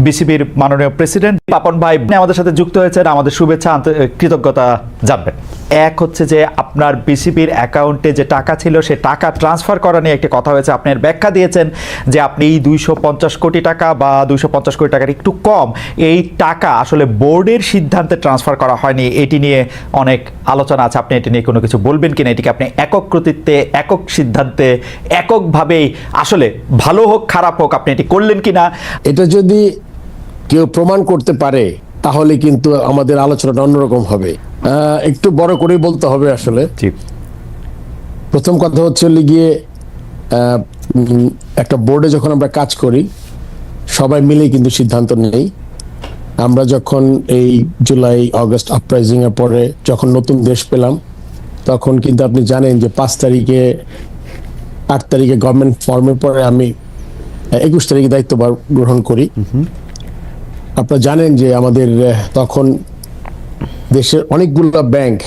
বিসিবির মাননীয় প্রেসিডেন্ট পাপন ভাই আমাদের সাথে যুক্ত হয়েছেন। আমাদের শুভেচ্ছা কৃতজ্ঞতা জানবেন। এক হচ্ছে যে আপনার বিসিবির অ্যাকাউন্টে যে টাকা ছিল সে টাকা ট্রান্সফার করা নিয়ে একটি কথা হয়েছে। আপনি ব্যাখ্যা দিয়েছেন যে আপনি এই 250 কোটি টাকা বা 250 কোটি টাকার একটু কম এই টাকা আসলে বোর্ডের সিদ্ধান্তে ট্রান্সফার করা হয়নি। এটি নিয়ে অনেক আলোচনা আছে, আপনি এটি নিয়ে কোনো কিছু বলবেন কিনা? এটিকে আপনি একক কর্তৃত্বে, একক সিদ্ধান্তে, এককভাবেই আসলে ভালো হোক খারাপ হোক আপনি এটি করলেন কিনা? এটা যদি কেউ প্রমাণ করতে পারে তাহলে কিন্তু আমাদের আলোচনাটা অন্যরকম হবে। একটু বড় করে বলতে হবে আসলে। প্রথম কথা হচ্ছে গিয়ে একটা বোর্ডে যখন আমরা কাজ করি সবাই মিলে কিন্তু সিদ্ধান্ত নেই। আমরা যখন এই জুলাই আগস্ট আপরাইজিং এর পরে যখন নতুন দেশ পেলাম তখন কিন্তু আপনি জানেন যে 5 তারিখে 8 তারিখে গভর্নমেন্ট ফর্মের পরে আমি 21 তারিখে দায়িত্বভার গ্রহণ করি। আপনারা জানেন যে আমাদের তখন দেশের অনেকগুলো ব্যাংক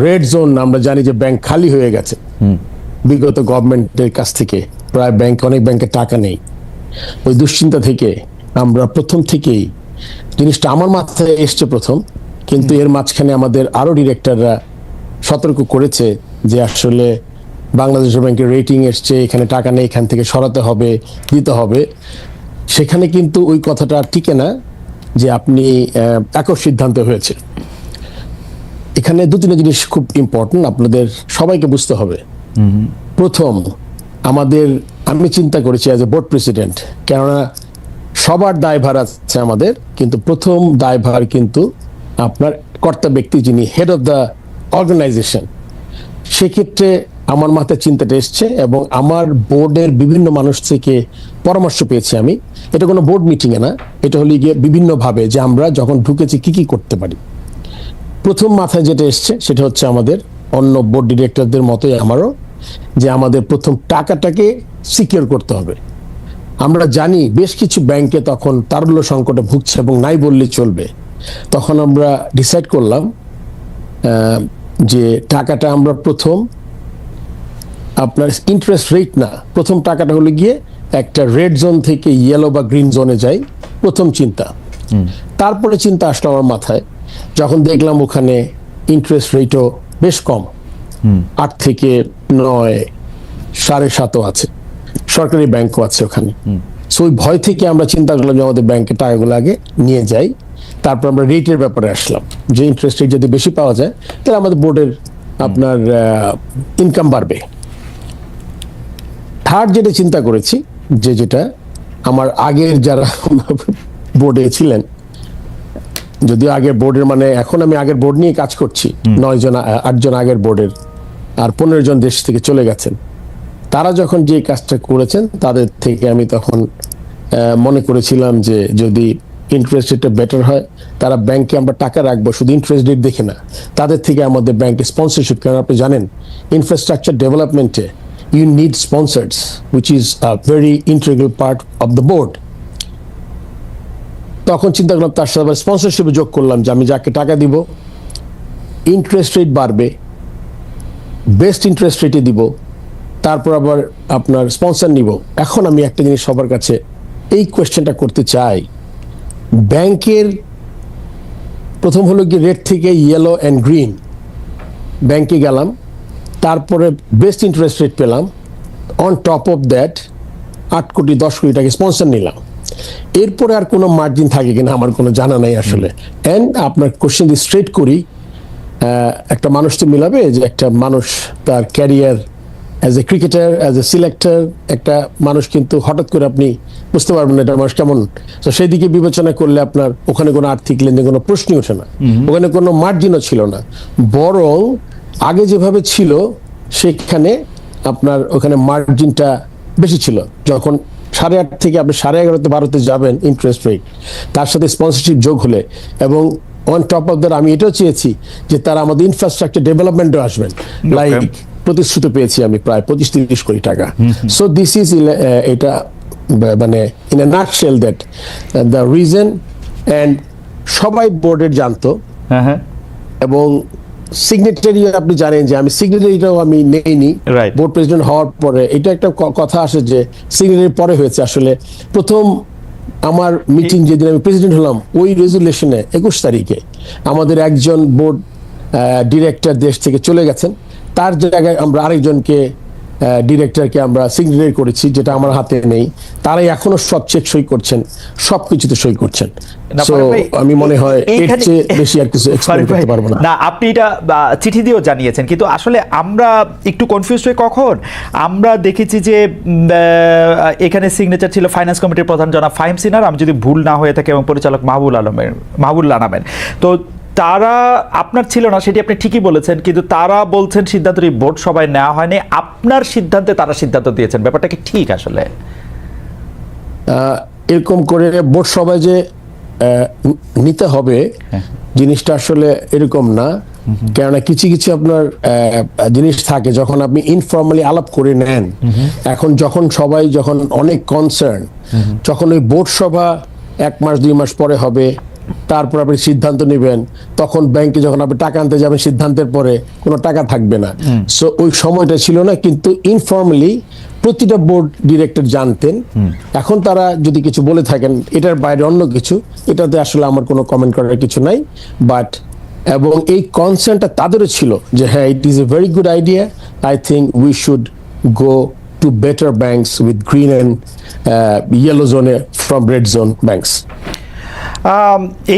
রেড জোন, আমরা জানি যে ব্যাংক খালি হয়ে গেছে বিগত গভর্নমেন্টের কাছ থেকে, প্রায় ব্যাংক অনেক ব্যাংকে টাকা নেই। ওই দুশ্চিন্তা থেকে আমরা প্রথম থেকেই জিনিসটা আমার মাথায় এসছে প্রথম, কিন্তু এর মাঝখানে আমাদের আরো ডিরেক্টররা সতর্ক করেছে যে আসলে বাংলাদেশ ব্যাংকের রেটিং এসছে, এখানে টাকা নেই, এখান থেকে সরাতে হবে, দিতে হবে। সেখানে কিন্তু ওই কথাটা টিকে না যে আপনি একক সিদ্ধান্ত হয়েছে। এখানে 2-3 জিনিস খুব ইম্পর্টেন্ট, আপনাদের সবাইকে বুঝতে হবে। প্রথম, আমি চিন্তা করেছি অ্যাজ এ বোর্ড প্রেসিডেন্ট, কেননা সবার দায়ভার আছে আমাদের, কিন্তু প্রথম দায়ভার কিন্তু আপনার কর্তা ব্যক্তি যিনি হেড অফ দ্য অর্গানাইজেশন। সেক্ষেত্রে আমার মাথায় চিন্তাটা এসছে এবং আমার বোর্ডের বিভিন্ন মানুষ থেকে পরামর্শ পেয়েছি আমি। এটা কোনো বোর্ড মিটিংয়ে না, এটা হলে গিয়ে বিভিন্নভাবে যে আমরা যখন ঢুকেছি কি কি করতে পারি। প্রথম মাথায় যেটা এসছে সেটা হচ্ছে আমাদের অন্য বোর্ড ডিরেক্টরদের মতোই আমারও, যে আমাদের প্রথম টাকাটাকে সিকিউর করতে হবে। আমরা জানি বেশ কিছু ব্যাংকে তখন তারল্য সংকটে ভুগছে এবং নাই বললে চলবে। তখন আমরা ডিসাইড করলাম যে টাকাটা আমরা প্রথম আপনার ইন্টারেস্ট রেট না, প্রথম টাকাটা হলো গিয়ে একটা রেড জোন থেকে ইয়েলো বা গ্রিন জোনে যাই, প্রথম চিন্তা। তারপরে চিন্তা আসলো আমার মাথায় যখন দেখলাম ওখানে ইন্টারেস্ট রেটও বেশ কম, 8 থেকে 9, 7.5 আছে, সরকারি ব্যাংকও আছে ওখানে। সো ওই ভয় থেকে আমরা চিন্তা করলাম যে আমাদের ব্যাংকের টাকাগুলো আগে নিয়ে যাই। তারপর আমরা রেটের ব্যাপারে আসলাম যে ইন্টারেস্ট রেট যদি বেশি পাওয়া যায় তাহলে আমাদের বোর্ডের আপনার ইনকাম বাড়বে। থার্ড যেটা চিন্তা করেছি, যেটা আমার আগের যারা বোর্ডে ছিলেন, যদিও আগের বোর্ডের মানে এখন আমি আগের বোর্ড নিয়ে কাজ করছি, 8 জন আগের বোর্ডের আর 15 জন দেশ থেকে চলে গেছেন। তারা যখন যে কাজটা করেছেন তাদের থেকে আমি তখন মনে করেছিলাম যে যদি ইন্টারেস্ট রেটটা বেটার হয়, তারা ব্যাংকে আমরা টাকা রাখবো শুধু ইন্টারেস্ট রেট দেখে না, তাদের থেকে আমাদের ব্যাংকে স্পন্সরশিপ। কারণ আপনি জানেন infrastructure ডেভেলপমেন্টে you need sponsors, which is a very integral part of the board. তখন চিন্তা করলাম তার সাথে স্পন্সরশিপে যোগ করলাম যে আমি যাকে টাকা দিব ইন্টারেস্ট রেট বাড়বে, বেস্ট ইন্টারেস্ট রেটে দিব, তারপর আবার আপনার স্পন্সর নিব। এখন আমি একটা জিনিস সবার কাছে এই কোয়েশ্চেনটা করতে চাই, ব্যাংকের প্রথম হলো কি রেড থেকে ইয়েলো অ্যান্ড গ্রিন, ব্যাংকে গেলাম, তারপরে বেস্ট ইন্টারেস্ট রেট পেলাম, অন টপ অফ দ্যাট 8 কোটি 10 কোটি টাকা স্পন্সর নিলাম। এরপরে আর কোনো মার্জিন থাকে কিনা আমার কোনো জানা নাই আসলে। অ্যান্ড আপনার কোশ্চেন দিয়ে স্ট্রেট করি, একটা মানুষ তো মিলাবে যে একটা মানুষ তার career as a cricketer, as a selector, একটা মানুষ কিন্তু হঠাৎ করে আপনি বুঝতে পারবেন না এটা মানুষ কেমন। তো সেই দিকে বিবেচনা করলে আপনার ওখানে কোনো আর্থিক লেনদেন কোনো প্রশ্নই ওঠে না, ওখানে কোনো মার্জিনও ছিল না, বরং আগে যেভাবে ছিল সেখানে আপনার ওখানে মার্জিনটা বেশি ছিল। যখন 8.5 থেকে আপনি 11.5 12 যাবেন ইন্টারেস্ট রেট, তার সাথে স্পন্সরশিপ যোগ হলে, এবং অন টপ অফ দ্যাট আমি এটাও চেয়েছি যে তারা আমাদের ইনফ্রাস্ট্রাকচার ডেভেলপমেন্টও আসবেন, লাইক প্রতিশ্রুতি পেয়েছি আমি প্রায় 25-30 কোটি টাকা। সো দিস ইজ এটা মানে in a nutshell that the reason. And সবাই বোর্ডের জানতো, এবং সিগনেটারি আপনি জানেন যে আমি সিগনেটারিটাও আমি নেইনি বোর্ড প্রেসিডেন্ট হওয়ার পরে। এটা একটা কথা আসে যে সিগনেটারি পরে হয়েছে, আসলে প্রথম আমার মিটিং যেদিন আমি প্রেসিডেন্ট হলাম ওই রেজুলেশনে 21 তারিখে আমাদের একজন বোর্ড ডিরেক্টর দেশ থেকে চলে গেছেন, তার জায়গায় আমরা আরেকজনকে ডিরেক্টরকে আমরা সিগনেচার করেছি, যেটা আমার হাতে নেই। তারাই এখনো সব চেক সই করছেন, সবকিছুতে সই করছেন। So, আমি মনে হয় এর চেয়ে বেশি আর কিছু এক্সপ্লেইন করতে পারবো না। না, আপনি এটা চিঠি দিয়েও জানিয়েছেন, কিন্তু আসলে আমরা একটু কনফিউজ হই কখন আমরা দেখেছি যে এখানে সিগনেচার ছিল ফাইন্যান্স কমিটির প্রধান জনাব ফাহিম সিনার, আমি যদি ভুল না হয়ে থাকে, এবং পরিচালক মাহবুবুল্লাহ নামের। তো তারা আপনার ছিল না, সেটি আপনি ঠিকই বলেছেন, কিন্তু তারা বলছেন সিদ্ধান্তটি বোর্ড সভায় নেওয়া হয়নি, আপনার সিদ্ধান্তে তারা সিদ্ধান্ত দিয়েছেন। ব্যাপারটা কি ঠিক? আসলে এরকম করে বোর্ড সভায় যে নিতে হবে জিনিসটা আসলে এরকম না। কেননা কিছু কিছু আপনার জিনিস থাকে যখন আপনি ইনফর্মালি আলাপ করে নেন। এখন যখন অনেক কনসার্ন, যখন ওই বোর্ড সভা 1 মাস 2 মাস পরে হবে, তারপর আপনি সিদ্ধান্ত নেবেন, তখন ব্যাংকে যখন আপনি টাকা আনতে যাবেন সিদ্ধান্তের পরে কোনো টাকা থাকবে না। সো ওই সময়টা ছিল না, কিন্তু ইনফর্মালি প্রতিটা বোর্ড ডিরেক্টর জানতেন। এখন তারা যদি কিছু বলে থাকেন এটার বাইরে অন্য কিছু, এটাতে আসলে আমার কোনো কমেন্ট করার কিছু নাই। বাট এবং এই কনসার্নটা তাদেরও ছিল যে হ্যাঁ, it is a very good idea, I think we should go to better banks with green and yellow জোনে ফ্রম রেড জোন ব্যাংকস।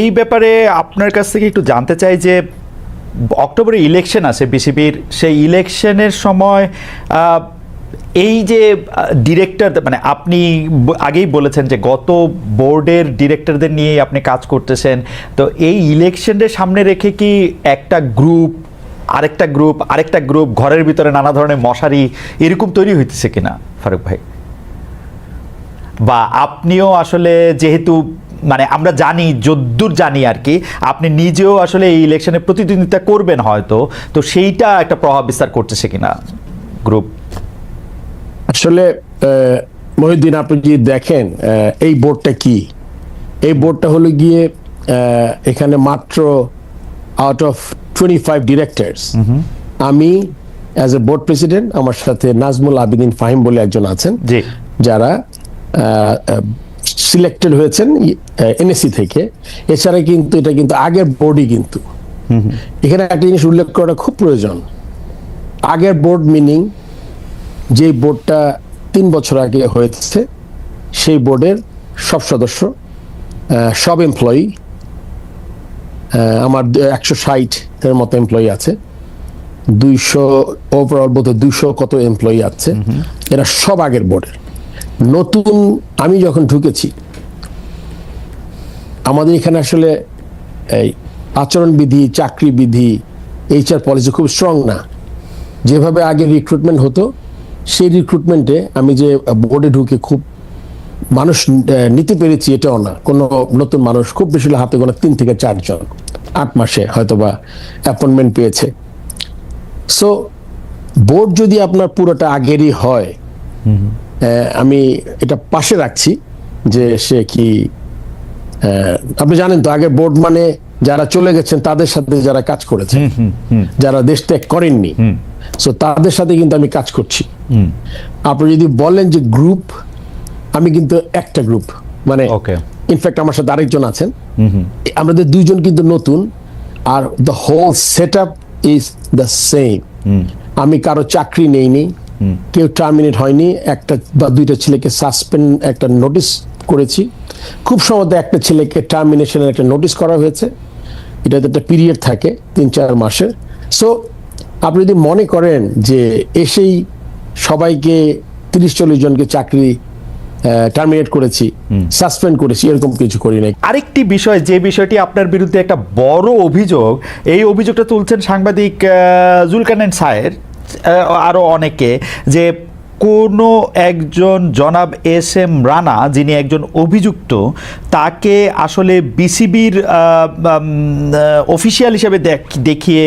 এই ব্যাপারে আপনার কাছ থেকে একটু জানতে চাই যে অক্টোবরে ইলেকশন আছে বিসিবির, সেই ইলেকশনের সময় এই যে ডিরেক্টর, মানে আপনি আগেই বলেছেন যে গত বোর্ডের ডিরেক্টরদের নিয়ে আপনি কাজ করতেছেন, তো এই ইলেকশনের সামনে রেখে কি একটা গ্রুপ আরেকটা গ্রুপ ঘরের ভিতরে নানা ধরনের মশারি এরকম তৈরি হইতেছে কিনা ফারুক ভাই? বা আপনিও আসলে যেহেতু, মানে আমরা জানি, যদ্দূর জানি আর কি, আপনি নিজেও আসলে এই ইলেকশনে প্রতিদ্বন্দ্বিতা করবেন হয়তো, তো সেইটা একটা প্রভাব বিস্তার করতেছে কিনা গ্রুপ? আসলে মহিউদ্দিন, আপনি যদি দেখেন এই বোর্ডটা কি, এই বোর্ডটা হলো গিয়ে এখানে মাত্র আউট অফ 25 ডিরেক্টরস, আমি অ্যাজ এ বোর্ড প্রেসিডেন্ট, আমার সাথে নাজমুল আবিদিন ফাহিম বলে একজন আছেন, যারা সিলেক্টেড হয়েছেন এনএসসি থেকে। এছাড়া কিন্তু এটা কিন্তু আগের বোর্ডই, কিন্তু এখানে একটা জিনিস উল্লেখ করাটা খুব প্রয়োজন। আগের বোর্ড মিনিং যে বোর্ডটা 3 বছর আগে হয়েছে, সেই বোর্ডের সব সদস্য, সব এমপ্লয়ি, আমার 160-এর মতো এমপ্লয়ি আছে, 200 ওভারঅল বোধ 200 কত এমপ্লয়ি আছে, এরা সব আগের বোর্ডের। নতুন আমি যখন ঢুকেছি, আমাদের এখানে আসলে এই আচরণবিধি, চাকরি বিধি, এইচআর পলিসি খুব স্ট্রং না। যেভাবে আগে রিক্রুটমেন্ট হতো, সেই রিক্রুটমেন্টে আমি যে বোর্ডে ঢুকে খুব মানুষ নিতে পেরেছি এটাও না। কোনো নতুন মানুষ খুব বেশি হাতে গোনা 3 থেকে 4 জন 8 মাসে হয়তোবা অ্যাপয়েন্টমেন্ট পেয়েছে। সো বোর্ড যদি আপনার পুরোটা আগেরই হয়, আমি এটা পাশে রাখছি যে সে কি, আপনি জানেন তো, আগে বোর্ড মানে যারা চলে গেছেন তাদের সাথে যারা কাজ করেছে, যারা দেশ ত্যাগ করেননি, সো তাদের সাথে কিন্তু আমি কাজ করছি। আপনি যদি বলেন যে গ্রুপ, আমি কিন্তু একটা গ্রুপ, মানে ইনফ্যাক্ট আমার সাথে আরেকজন আছেন, আমাদের 2 জন কিন্তু নতুন, আর the whole set up is the same. আমি কারো চাকরি নেইনি, কেউ টার্মিনেট হয়নি, 1টা বা 2টা ছেলেকে সাসপেন্ড একটা নোটিশ করেছি, খুব সম্ভবত একটা ছেলেকে টার্মিনেশনের একটা নোটিশ করা হয়েছে। এটাতে একটা পিরিয়ড থাকে 3-4 মাসের। সো আপনি যদি মনে করেন যে এসেই সবাইকে 30-40 জনকে চাকরি টার্মিনেট করেছি, সাসপেন্ড করেছি, এরকম কিছু করি নাই। আরেকটি বিষয়, যে বিষয়টি আপনার বিরুদ্ধে একটা বড় অভিযোগ, এই অভিযোগটা তুলছেন সাংবাদিক জুলকারনাইন সায়ের, আরও অনেকে, যে কোনো একজন জনাব এস এম রানা, যিনি একজন অভিযুক্ত, তাকে আসলে বিসিবির অফিসিয়াল হিসেবে দেখিয়ে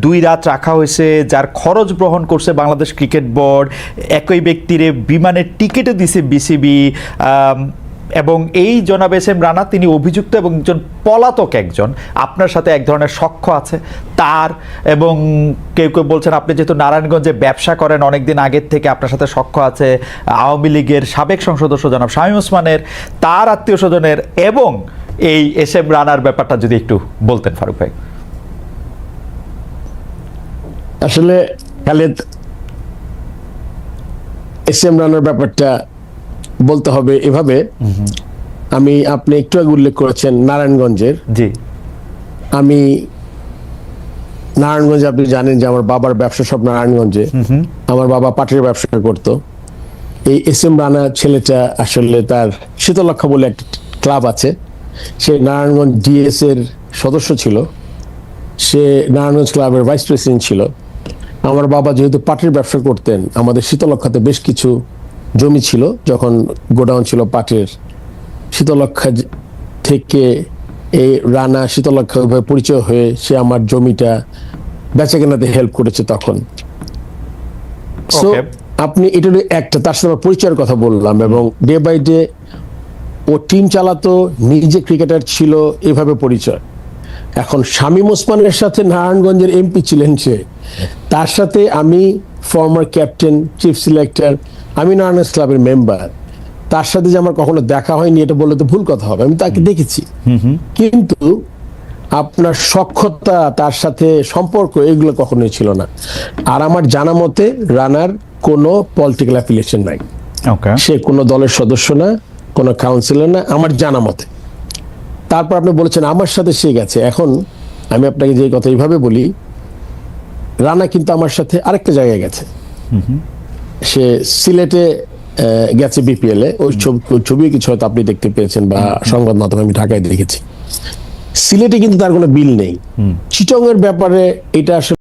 2 রাত রাখা হয়েছে, যার খরচ বহন করছে বাংলাদেশ ক্রিকেট বোর্ড, একই ব্যক্তির বিমানের টিকিটও দিছে বিসিবি, এবং এই জনাব এস এম রানা তিনি অভিযুক্ত এবং একজন পলাতক একজন, আপনার সাথে এক ধরনের সখ্য আছে তার, এবং কেউ কেউ বলছেন আপনি যেহেতু নারায়ণগঞ্জে ব্যবসা করেন অনেকদিন আগের থেকে আপনার সাথে সখ্য আছে আওয়ামী লীগের সাবেক সংসদ সদস্য জনাব শামীম ওসমানের, তার আত্মীয় স্বজনের, এবং এই এস এম রানার ব্যাপারটা যদি একটু বলতেন ফারুক ভাই। আসলে খালেদ, এস এম রানার ব্যাপারটা বলতে হবে এভাবে, আপনি একটু আগে উল্লেখ করেছেন নারায়ণগঞ্জের। জি, আমি নারায়ণগঞ্জে, আপনি জানেন যে আমার বাবার ব্যবসা সব নারায়ণগঞ্জে। আমার বাবা পাটের ব্যবসা করতো। এই এস এম রানা ছেলেটা আসলে তার শীতলক্ষা বলে একটা ক্লাব আছে, সে নারায়ণগঞ্জ ডিএস এর সদস্য ছিল, সে নারায়ণগঞ্জ ক্লাবের ভাইস প্রেসিডেন্ট ছিল। আমার বাবা যেহেতু পাটের ব্যবসা করতেন, আমাদের শীতলক্ষাতে বেশ কিছু জমি ছিল, যখন গোডাউন ছিল পাটের। শীতলক্ষা থেকে এই রানা শীতলক্ষা পরিচয় হয়ে সে আমার জমিটা বেচা কেনাতে হেল্প করেছে তখন। So, Okay. আপনি এটা হলো একটা, তার সাথে আমার পরিচয়ের কথা বললাম, এবং ডে বাই ডে ও টিম চালাতো, নিজে ক্রিকেটার ছিল, এভাবে পরিচয়। এখন শামীম ওসমানের সাথে নারায়ণগঞ্জের এমপি ছিলেন সে, তার সাথে আমি ফর্মার ক্যাপ্টেন, চিফ সিলেক্টর, আমি নারায়ণগঞ্জ ক্লাবের মেম্বার, তার সাথে যে আমার কখনো দেখা হয়নি এটা বললে তো ভুল কথা হবে, আমি তাকে দেখেছি। কিন্তু আপনার সখ্যতা, তার সাথে সম্পর্ক, এগুলো কখনোই ছিল না। আর আমার জানা মতে রানার কোনো পলিটিক্যাল অ্যাফিলিয়েশন নাই, ওকে, সে কোনো দলের সদস্য না, কোনো কাউন্সিলর না, আমার জানা মতে। তারপর আপনি বলেছেন আমার সাথে সে গেছে। এখন আমি আপনাকে যে কথা এইভাবে বলি, রানা কিন্তু আমার সাথে আরেকটা জায়গায় গেছে, সে সিলেটে গেছে বিপিএল এ। ওই ছবি কিছু হয়তো আপনি দেখতে পেয়েছেন বা সংবাদ মাধ্যমে আমি ঢাকায় দেখেছি। সিলেটে কিন্তু তার কোনো বিল নেই। চিটং এর ব্যাপারে এটা আসলে